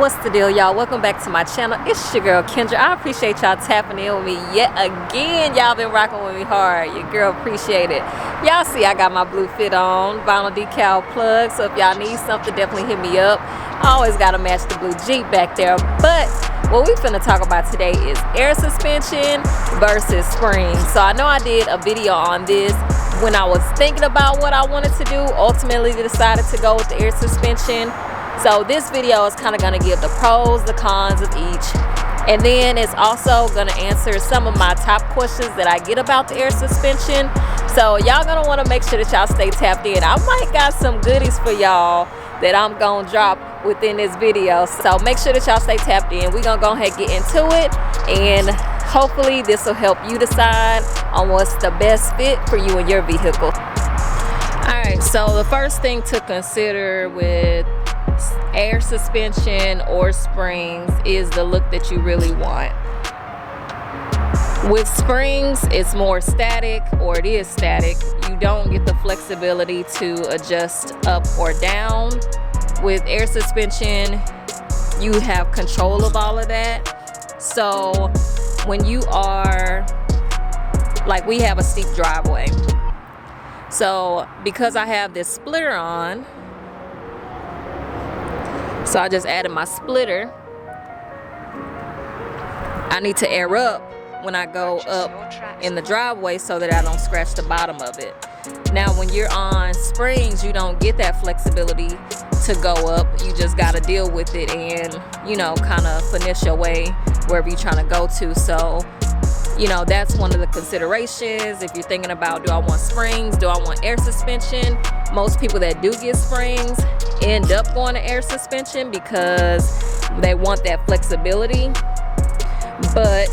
What's the deal, y'all? Welcome back to my channel. It's your girl Kendra. I appreciate y'all tapping in with me yet again. Y'all been rocking with me hard. Your girl appreciate it. Y'all see I got my blue fit on, vinyl decal plug, so if y'all need something, definitely hit me up. I always gotta match the blue Jeep back there. But what we finna talk about today is air suspension versus springs. So I know I did a video on this when I was thinking about what I wanted to do. Ultimately decided to go with the air suspension. So this video is kind of going to give the pros, the cons of each. And then it's also going to answer some of my top questions that I get about the air suspension. So y'all going to want to make sure that y'all stay tapped in. I might got some goodies for y'all that I'm going to drop within this video. So make sure that y'all stay tapped in. We're going to go ahead and get into it. And hopefully this will help you decide on what's the best fit for you and your vehicle. Alright, so the first thing to consider with air suspension or springs is the look that you really want. With springs, it's more static, or it is static. You don't get the flexibility to adjust up or down. With air suspension, you have control of all of that. So when you are, like, we have a steep driveway. So because I have this splitter on, so I just added my splitter. I need to air up when I go up in the driveway so that I don't scratch the bottom of it. Now when you're on springs, you don't get that flexibility to go up. You just got to deal with it and, you know, kind of finesse your way wherever you're trying to go to. So, you know, that's one of the considerations. If you're thinking about, do I want springs? Do I want air suspension? Most people that do get springs end up going to air suspension because they want that flexibility. But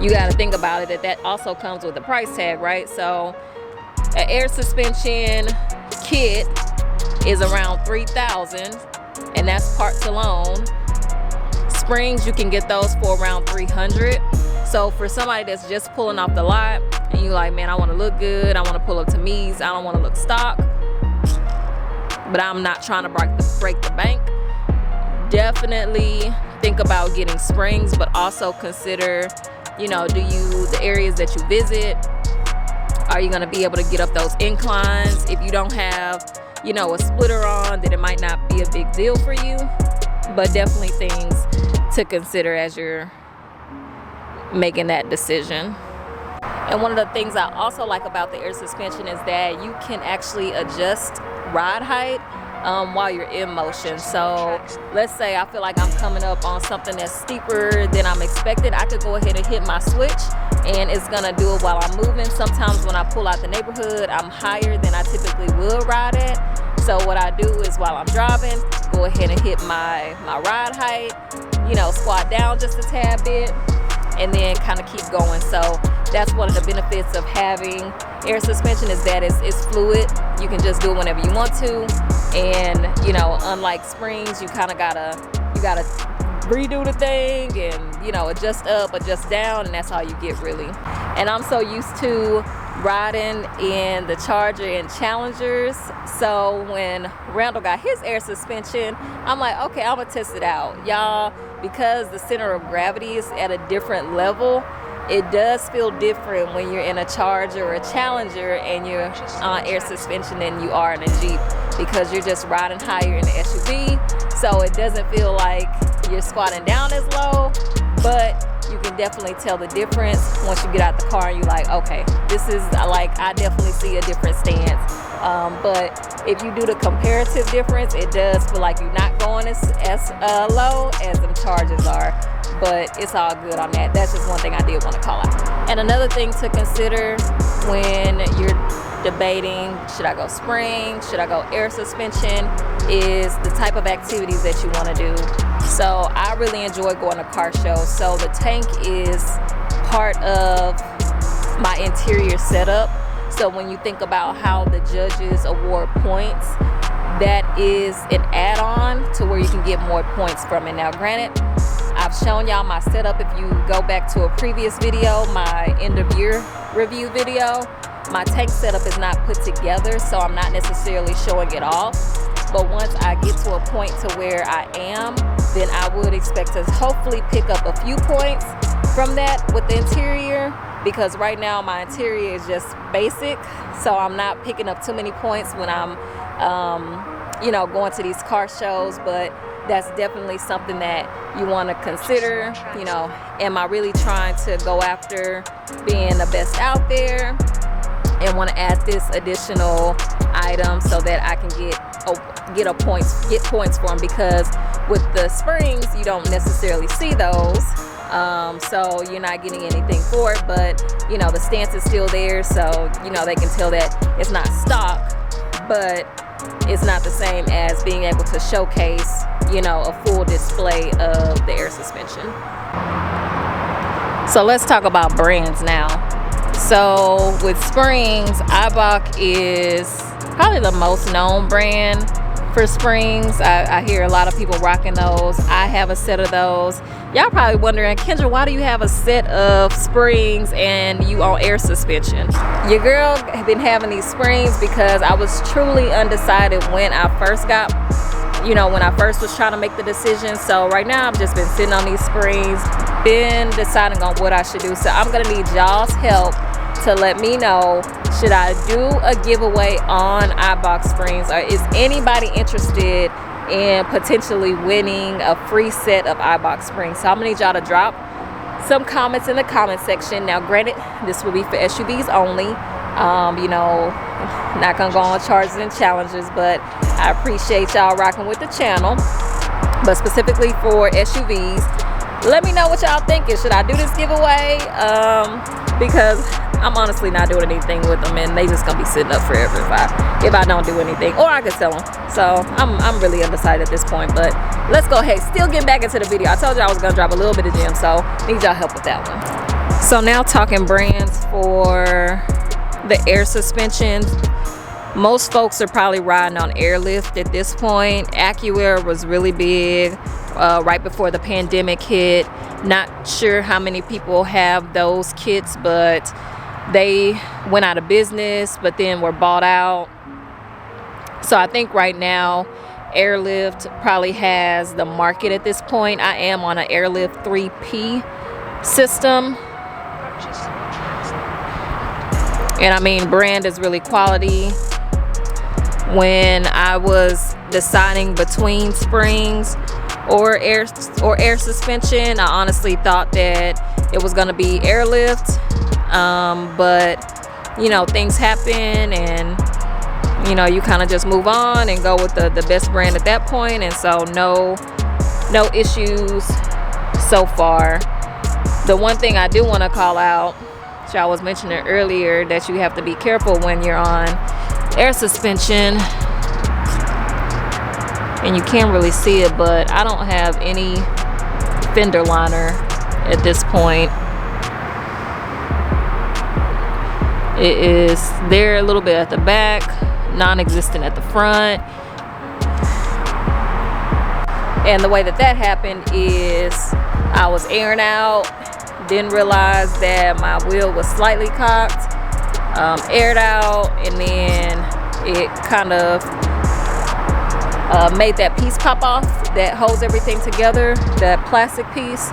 you got to think about it that also comes with a price tag, right? So an air suspension kit is around $3,000, and that's parts alone. Springs, you can get those for around $300. So for somebody that's just pulling off the lot and you like, man, I want to look good, I want to pull up to me's, I don't want to look stock, but I'm not trying to break the bank, definitely think about getting springs. But also consider, you know, the areas that you visit, are you going to be able to get up those inclines? If you don't have, you know, a splitter on, then it might not be a big deal for you, but definitely things to consider as you're making that decision. And one of the things I also like about the air suspension is that you can actually adjust ride height while you're in motion. So let's say I feel like I'm coming up on something that's steeper than I'm expected. I could go ahead and hit my switch and it's gonna do it while I'm moving. Sometimes when I pull out the neighborhood, I'm higher than I typically would ride at. So what I do is while I'm driving, go ahead and hit my ride height, you know, squat down just a tad bit, and then kind of keep going. So that's one of the benefits of having air suspension, is that it's fluid. You can just do it whenever you want to. And, you know, unlike springs, you kind of gotta redo the thing and, you know, adjust up, adjust down, and that's all you get really. And I'm so used to riding in the Charger and Challengers, so when Randall got his air suspension, I'm like, okay, I'm gonna test it out, y'all. Because the center of gravity is at a different level, it does feel different when you're in a Charger or a Challenger and you're on air suspension than you are in a Jeep, because you're just riding higher in the SUV, so it doesn't feel like you're squatting down as low, but you can definitely tell the difference once you get out the car and you're like, okay, this is, like, I definitely see a different stance. But if you do the comparative difference, it does feel like you're not going as low as them Chargers are, but it's all good on that. That's just one thing I did want to call out. And another thing to consider when you're debating, should I go spring, should I go air suspension, is the type of activities that you want to do. So I really enjoy going to car shows. So the tank is part of my interior setup. So when you think about how the judges award points, that is an add-on to where you can get more points from it. Now granted, I've shown y'all my setup. If you go back to a previous video, my end of year review video, my tank setup is not put together, so I'm not necessarily showing it off. But once I get to a point to where I am, then I would expect to hopefully pick up a few points from that with the interior, because right now my interior is just basic, so I'm not picking up too many points when I'm you know, going to these car shows. But that's definitely something that you want to consider. You know, am I really trying to go after being the best out there, and want to add this additional item so that I can get points for them, because with the springs you don't necessarily see those, so you're not getting anything for it, but you know, the stance is still there, so you know, they can tell that it's not stock, but it's not the same as being able to showcase, you know, a full display of the air suspension. So let's talk about brands now. So with springs, Eibach is probably the most known brand for springs. I hear a lot of people rocking those. I have a set of those. Y'all probably wondering, Kendra, why do you have a set of springs and you on air suspension? Your girl have been having these springs because I was truly undecided when I first got, you know, when I first was trying to make the decision. So right now I've just been sitting on these springs, been deciding on what I should do. So I'm gonna need y'all's help to let me know, should I do a giveaway on Eibach springs, or is anybody interested in potentially winning a free set of Eibach springs? So I'm gonna need y'all to drop some comments in the comment section. Now granted, this will be for SUVs only, you know, not gonna go on charges and challenges, but I appreciate y'all rocking with the channel. But specifically for SUVs, let me know what y'all thinking. Should I do this giveaway? Because I'm honestly not doing anything with them, and they just gonna be sitting up forever if I don't do anything, or I could sell them. So I'm really undecided at this point, but let's go ahead. Still getting back into the video. I told you I was gonna drop a little bit of gems, so need y'all help with that one. So now talking brands for the air suspensions. Most folks are probably riding on Airlift at this point. AccuAir was really big right before the pandemic hit. Not sure how many people have those kits, but they went out of business, but then were bought out. So I think right now Airlift probably has the market at this point. I am on an Airlift 3P system, and I mean, brand is really quality. When I was deciding between springs or air suspension, I honestly thought that it was gonna be Airlift, but you know, things happen, and you know, you kind of just move on and go with the best brand at that point. And so no issues so far. The one thing I do want to call out, which I was mentioning earlier, that you have to be careful when you're on air suspension, and you can't really see it, but I don't have any fender liner at this point. It is there a little bit at the back, non-existent at the front. And the way that happened is I was airing out, didn't realize that my wheel was slightly cocked, aired out, and then it kind of made that piece pop off that holds everything together, that plastic piece.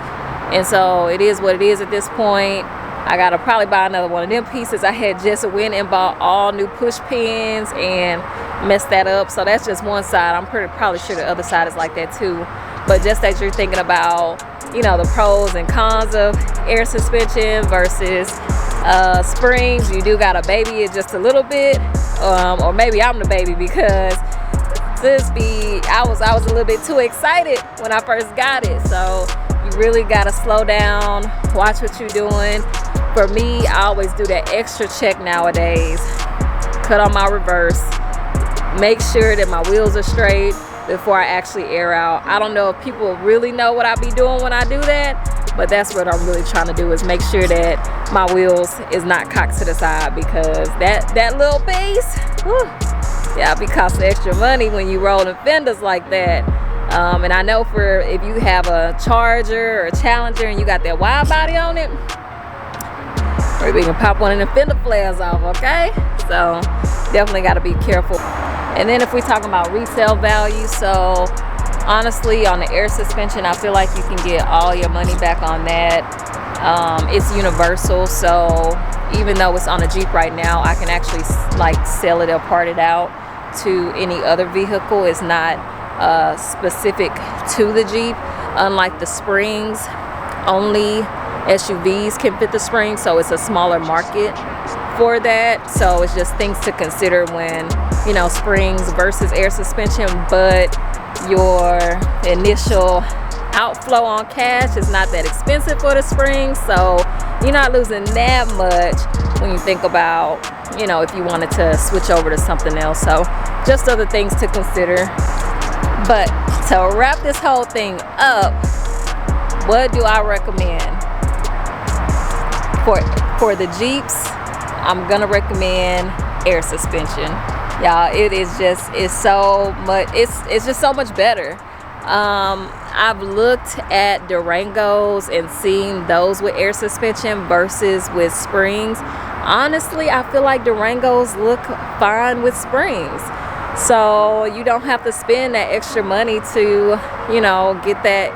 And so it is what it is at this point. I gotta probably buy another one of them pieces. I had just went and bought all new push pins and messed that up. So that's just one side. I'm probably sure the other side is like that too. But just as you're thinking about, you know, the pros and cons of air suspension versus springs, you do gotta baby it just a little bit, or maybe I'm the baby, because I was a little bit too excited when I first got it. So you really gotta slow down, watch what you're doing. For me, I always do that extra check nowadays. Cut on my reverse, make sure that my wheels are straight before I actually air out. I don't know if people really know what I be doing when I do that, but that's what I'm really trying to do, is make sure that my wheels is not cocked to the side, because that little piece, whew, yeah, it be costing extra money when you rolling fenders like that. And I know for if you have a Charger or a Challenger and you got that wide body on it, or we can pop one of the fender flares off, okay? So definitely got to be careful. And then if we're talking about resale value, so Honestly, on the air suspension, I feel like you can get all your money back on that. It's universal, so even though it's on a Jeep right now, I can actually like sell it or part it out to any other vehicle. It's not specific to the Jeep. Unlike the Springs, only SUVs can fit the Springs, so it's a smaller market for that. So it's just things to consider when, you know, Springs versus air suspension. But your initial outflow on cash is not that expensive for the Springs, so you're not losing that much when you think about, you know, if you wanted to switch over to something else. So just other things to consider. But to wrap this whole thing up, what do I recommend? For the Jeeps, I'm gonna recommend air suspension. Y'all, it's just so much better. I've looked at Durangos and seen those with air suspension versus with Springs. Honestly, I feel like Durangos look fine with Springs. So you don't have to spend that extra money to, you know, get that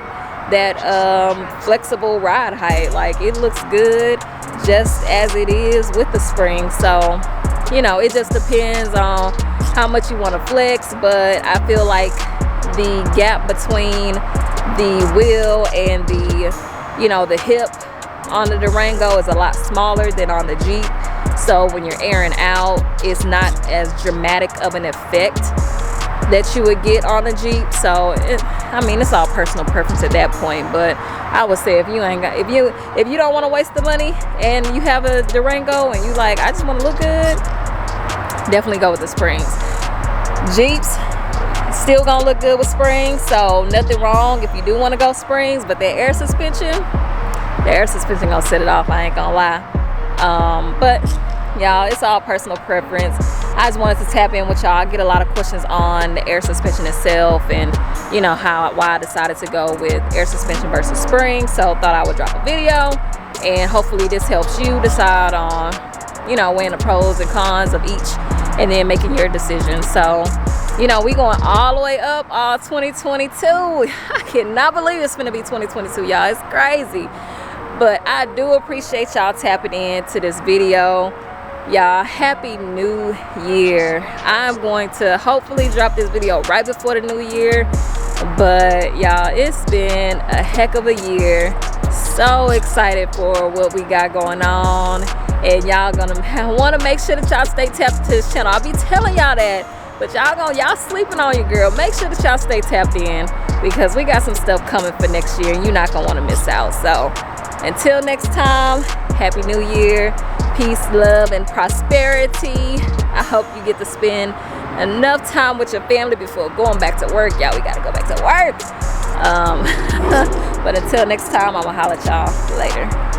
flexible ride height. Like, it looks good just as it is with the Springs. So, you know, it just depends on how much you want to flex. But I feel like the gap between the wheel and the, you know, the hip on the Durango is a lot smaller than on the Jeep. So when you're airing out, it's not as dramatic of an effect that you would get on the Jeep. So I mean, it's all personal preference at that point. But I would say if you don't want to waste the money and you have a Durango and you like, I just want to look good, definitely go with the Springs. Jeeps still gonna look good with Springs, so nothing wrong if you do want to go Springs. But the air suspension gonna set it off, I ain't gonna lie. But y'all, it's all personal preference. I just wanted to tap in with y'all. I get a lot of questions on the air suspension itself, and you know why I decided to go with air suspension versus Springs. So thought I would drop a video, and hopefully this helps you decide on, you know, weighing the pros and cons of each and then making your decision. So, you know, we going all the way up all 2022. I cannot believe it's gonna be 2022, y'all. It's crazy. But I do appreciate y'all tapping into this video. Y'all, happy new year. I'm going to hopefully drop this video right before the new year. But y'all, it's been a heck of a year. So excited for what we got going on. And y'all gonna want to make sure that y'all stay tapped into this channel. I'll be telling y'all that. But y'all sleeping on your girl. Make sure that y'all stay tapped in, because we got some stuff coming for next year and you're not gonna want to miss out. So until next time, happy new year. Peace, love, and prosperity. I hope you get to spend enough time with your family before going back to work. Y'all, we gotta go back to work. But until next time, I'm gonna holler at y'all later.